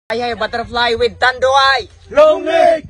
Ay, butterfly with tanduay! Long leg!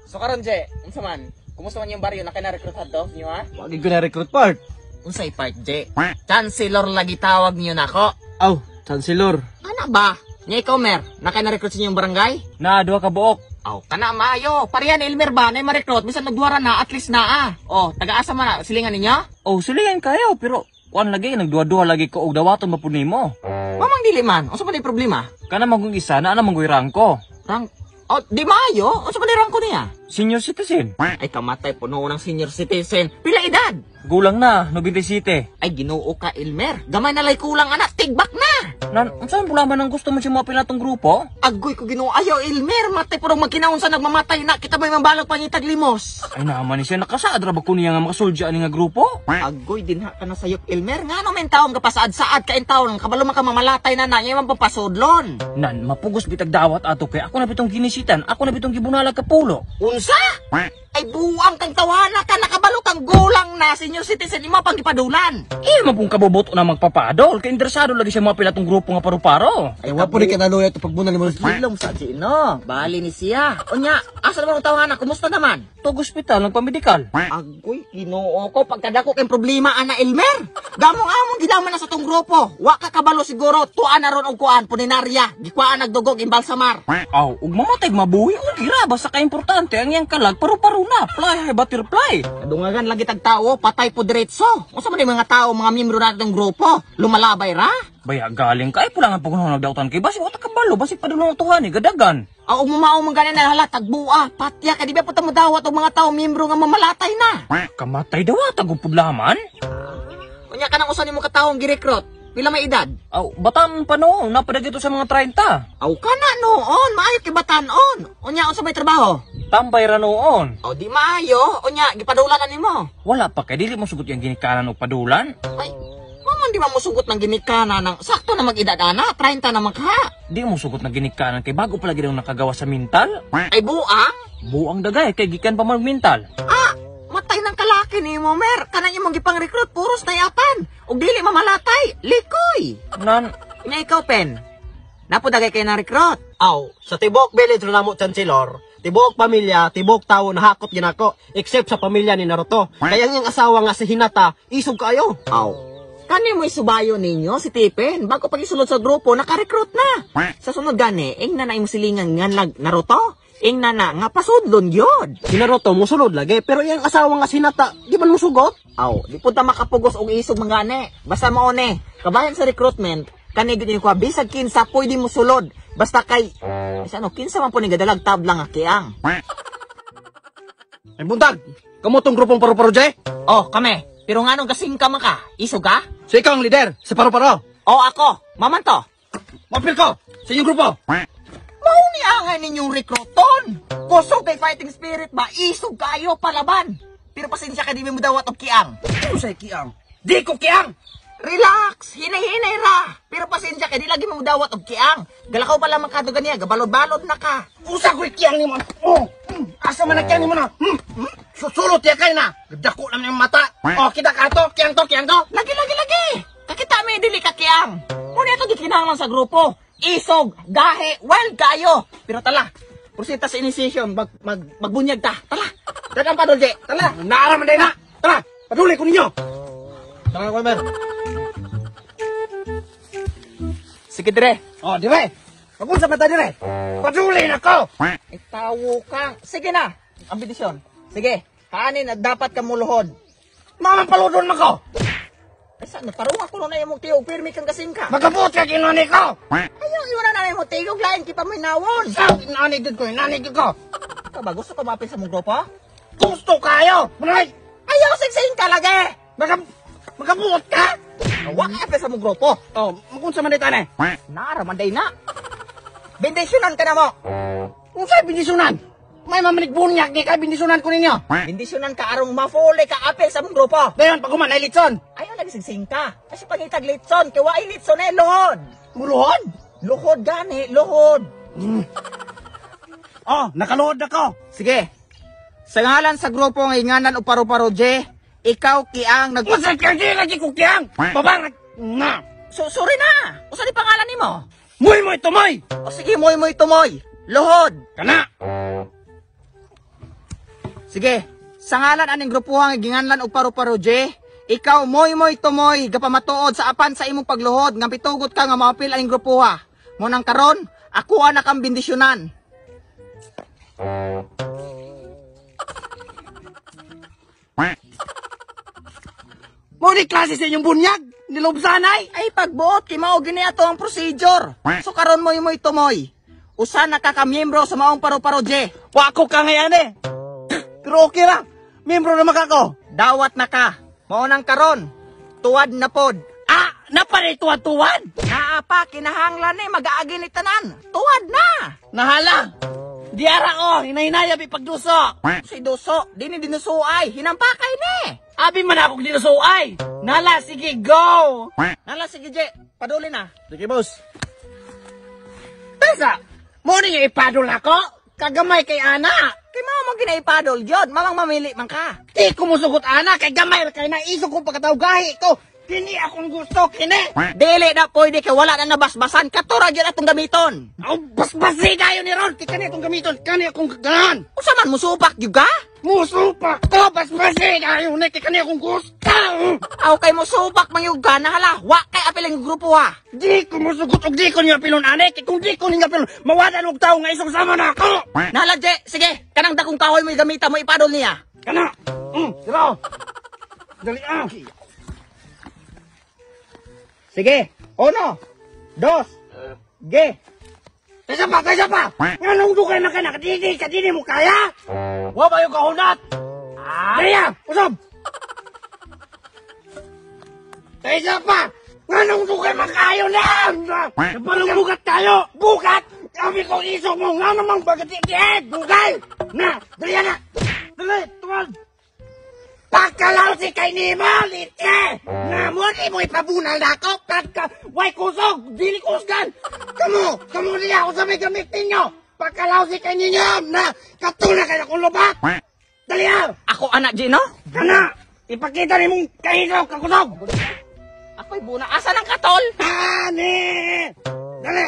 So karon Je, unsa man? Kumusta man yung baryo na kina-recruit hadto niyo ha? Wag ko na recruit part. Unsay part Je? Chancellor lagi tawag niyo nako. Aw, Chancellor. Ana ba? Nya ikaw mer, na kina-recruit sa inyong barangay? Na duha ka buok. Aw, kana maayo. Parihan Elmer ba na ma-recruit bisan nagduwara na at least na. Oh, taga-asa man na silingan ninyo? Oh, silingan kayo pero kuan lagi nagduha-duha lagi ko og dawaton mapuni mo. Mamang dili man. Unsa man di problema? Kana magong isa na manggoy rangko. Rang Oh, di maayo. Unsa man di rangko niya? Senior citizen. Ay kamatay puno ng senior citizen. Pila edad? Gulang na, 97. Ay Ginoo ka Elmer. Gamay na lay kulang anak, tigbak na. Nan, unsa man man ang gusto mo siya mapila tong grupo? Agoy ko Ginoo ayaw Elmer, matay puro magkinaon sa nagmamatay na kita may mabalog pangitag limos. Ay naman ni siya nakasaad ra ba ko niya nga makasulja ani nga grupo? Agoy din ha ka na sayop Elmer, ngano men taon ka pasaad-saad ka taon kabalo man ka mamalatay na nya man papasudlon. Nan, mapugos bitag dawat ato kay ako na bitong ginisitan, ako na bitong gibunalag ka pulo. Unsa? Ay buang kang tawana ka nakabalo kang gulang na senior citizen imo pang gipadulan. Ilmo pong kaboboto na magpapadol, kay interesado lagi siya mapila tong grupo nga paru-paro. Ay wa po rin kanaluya ito pagbunal mo silong sa sino. Bali ni siya. Unya, asa naman ang tawana? Kumusta naman? Tog ospital nagpamedikal. Agoy, Ginoo ko pagkadako kay problema ana Elmer. Gamong-among gidaman na sa tong grupo. Wa ka kabalo siguro tuan na ron og kuan puninarya. Gikwaan nagdugog imbalsamar. Aw, ug mamatay mabuhi og gira basta ka importante ang iyang kalag paru-paro na. Fly high butterfly. Kadungagan lagi tag tawo patay po diretso. Unsa man mga tao mga miyembro natong grupo? Lumalabay ra? Baya galing ka ay pula nga pagkuno nagdautan kay basi wata kabalo basi padulong tuhan ni gadagan. Aw umumao man ganin na halat tagbua. Patya ka di ba puta mo dawat og mga tao miyembro nga mamalatay na. Kamatay daw tag pudlaman. Unya ka nang usa nimo ka tawo gi-recruit? Pila may edad? Aw, bataan pa noon, napadagito sa mga 30. Aw kana noon, maayo kay batan-on. Unya unsa may trabaho? Tambay ra noon. Aw di maayo, unya gipadulan na nimo. Wala pa kay dili mo sugot yang ginikanan og padulan. Ay, maman di man mo sugot ng ginikana ng sakto na mag-edad ana, 30 naman ka. Di mo sugot na ginikanan kay bago pa lagi daw nakagawa sa mental. Ay buang? Buang dagay kay gikan pa mag mental. Ah, matay ng kalaki nimo mer. Kanan imong gipang-recruit puros tayapan. Ug dili mamalatay, likoy. Nan, Nya ikaw pen. Napudagay kay na recruit. Aw, sa tibok village na mo, Chancellor, tibok pamilya, tibok tawo na hakot ginako, except sa pamilya ni Naruto. Kaya niyang asawa nga si Hinata, isog kayo. Aw. Kani mo isubayo ninyo si Tipen bago pag isulod sa grupo naka-recruit na. Sa sunod gani, ing na imong silingan nga Naruto. Ing na nga pasudlon gyud. Si Naruto musulod lagi, pero iyang asawa nga si Hinata, di man musugot? Aw, di punta makapugos og isog mangane. Basta mao ni, kabayan sa recruitment, kani gid ko bisag kinsa pwede mo sulod. Basta kay ano kinsa man po ni gadalag tablang nga kiang. Ay buntag, kamo tong grupong paru-paro jay? Oh, kami. Pero nganong kasing ka man ka? Isog ka? So ikaw ang leader, si paru-paro. Oh, ako. Maman to. Mapil ko, sa inyong grupo. Mao ni angay ninyong rekruton. Kusog kay fighting spirit ba? Isog kayo palaban. Pero pasensya ka di mo dawat og kiang. Ano sa'y kiang? Di ko kiang! Relax, hinay-hinay ra. Pero pasensya ka di lagi mo dawat og kiang. Galakaw pa lamang ka ganiya, gabalod-balod na ka. Usa ko'y kiang ni mo. Oh, asa man na kiang ni mo na? Susulot ya kay na. Dako lang yung mata. Oh, kita ka to, kiang to, kiang to. Lagi. Kakita may dili ka kiang. Muna ito gikinahanglan sa grupo. Isog, gahe, wild kayo. Pero tala, prosita sa initiation, magbunyag ta. Tala, dagang padulje. Tala. Naaraman day na. Tara, paduli ko ninyo. Tara, Kwember. Sige dire. Oh, dire. Magunsa pa ta dire. Paduli na ko. Itawo kang. Sige na. Ambisyon. Sige. Kanin at dapat ka muluhod. Mamang paludon na ko. Ay saan? Parunga ko na yung tiyo. Pirmi kang kasing ka. Magabot ka kinuni ko. Ayaw, iwan na namin mo tiyo. Lain kipa mo inawon. Nanigid ko. Ikaw ba? Gusto ko mapil sa mong grupo? Gusto kayo. Manay. Ayaw, sigsing ka lagi. Magabot ka. Huwag mapil sa mong grupo. Oh, magunsa man day tane. Naramanday na. Bendisyonan ka na mo. Kung sa'y bindisunan. May mamanig bunyak, di ka bindisunan ko ninyo. Bendisyonan ka arong mafuli ka apel sa mong grupo. Dayon, pag human ay litson. Ayaw, nagsigsing ka. Kasi pangitag litson. Kiwa ay litson eh, luhod. Muluhod? Luhod gani, luhod. Oh, nakaluhod ako. Sige. Sa ngalan sa grupo ng inganan o paru-paro, J, ikaw kiang nag... Masay ka di lagi ko kiyang. Babarag na. Sorry na. Usa di pangalan nimo? Muy mo tumoy. O sige, moy tumoy. Luhod. Kana. Sige, sa ngalan aning grupuhang ginganlan og paru-paro J, ikaw moy tumoy gapamatuod sa apan sa imong pagluhod nga pitugot ka nga maapil aning grupuha. Munang karon, ako na kang bendisyonan. Muni klase sa inyong bunyag, nilobsanay. Ay pagbuot kay mao gini ato ang procedure. So karon moy tumoy. Usa na ka miyembro sa maong paru-paro J. Wa ako ka ngayon eh. Pero okay ra. Membro naman ako. Dawat na ka. Mao nang karon. Tuwad na pod. Ah, napare tuwad-tuwad. Naa pa kinahanglan ni mag-aagi ni tanan. Tuwad na. Nahala. Di ara ko, hinay-hinaya pagduso. Si Duso, di ni dinusuay. Hinampakay ni. Abi man ako dinusuay. Nala, sige, go. Nala sige J. Paduli na. Sige, boss. Pesa, mo nga ipadol ako. Kagamay kay Ana. Kay mao mo ginaipadol gyud, mamang mamili man ka. Di ko musugot Ana, kay gamay ra kay naisog kong pagkatao gahi ko. Kini akong gusto, kini. Dili na pwede kay wala na nabasbasan. Katura gyud atong gamiton. Aw, basbasi kayo ni Ron. Kani akong gamiton, kani akong gagahan. Usa man musupak gyud ka? Musupak ko, basbasi kayo ni kani akong gusto. Aw kay musupak man gyud ka na hala. Wa kay apil ang grupo ha. Di ko musugot og di ko niya pilon ane, kay kung di ko niya pilon, mawadan og tao nga isog sama na ako. Nala J, sige, kanang dakong kahoy mo gamita mo ipadol niya. Kana. Siro. Dali ah. Sige. 1, 2, G. Kaysa pa! Anong dugay na ka nakadidi? Kadidi mo kaya? Wa ba yung kahunat? Kaya! Usap! Kaysa pa! Anong dugay makayo na? Napalong bugat tayo! Bugat! Kami ko isok mo nga namang bagatitiid! Dugay! Na! Dali na! Dali! Tuwag! Pagkalaw si kay Nemo, lite! Na mo di mo ipabunal na ako, pagka, way kusog, dili kusgan! Kamu niya ako sa may gamit ninyo! Pagkalaw si kay ninyo, na katuna kayo kong lubak! Dali ah! Ako anak J, no? Kana! Ipakita ni mong kahigaw kakusog! Ako'y buna. Asa ng katol? Ani! Dali!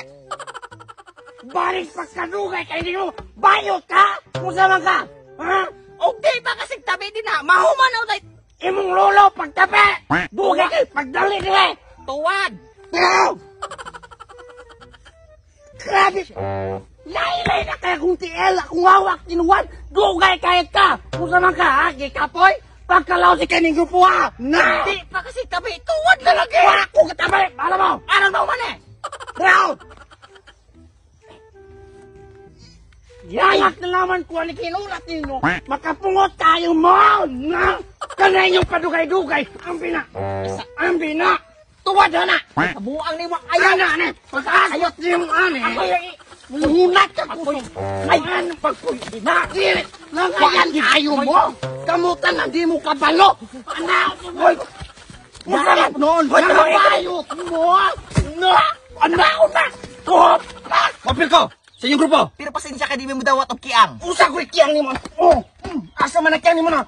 Baris pagkadugay kay ninyo, bayot ka! Kung saan ka! Ha? Okay pa kasi tabi din na. Mahuman ako tayo. Imong lolo pagtabi! Dugay kay pagdali nila! Tuwad. Pero! Grabe! Lailay na kaya kung tiel, akong hawak, tinuwan, dugay kahit ka! Kung saan ka, ha? Kapoy? Pagkalaw si Kening Grupo, ha? Na! Di pa kasi tabi. Tuwad na lagi. Wala ko katabi! Alam mo! Ano na man eh? Pero! Yangat na naman ko ni kinulat ninyo, makapungot tayo mo! Na! Kanay yung padugay-dugay! Ang bina! Tuwad na! Kabuang ni mo. Ayan na, ane! Pagkasayot niyo yung ane! Lunat ka ko! Ayan! Nakili! Langayan kayo mo! Kamutan na di mo kabalo! Anak! Masarap noon! Nakabayot mo! Anak ko na! Tuhop! Kapil ko! Sa inyong grupo! Pero pasensya ka di mo dawat og kiang. Usa ko ikiyang ni mo! Asa man na kiyang ni mo na!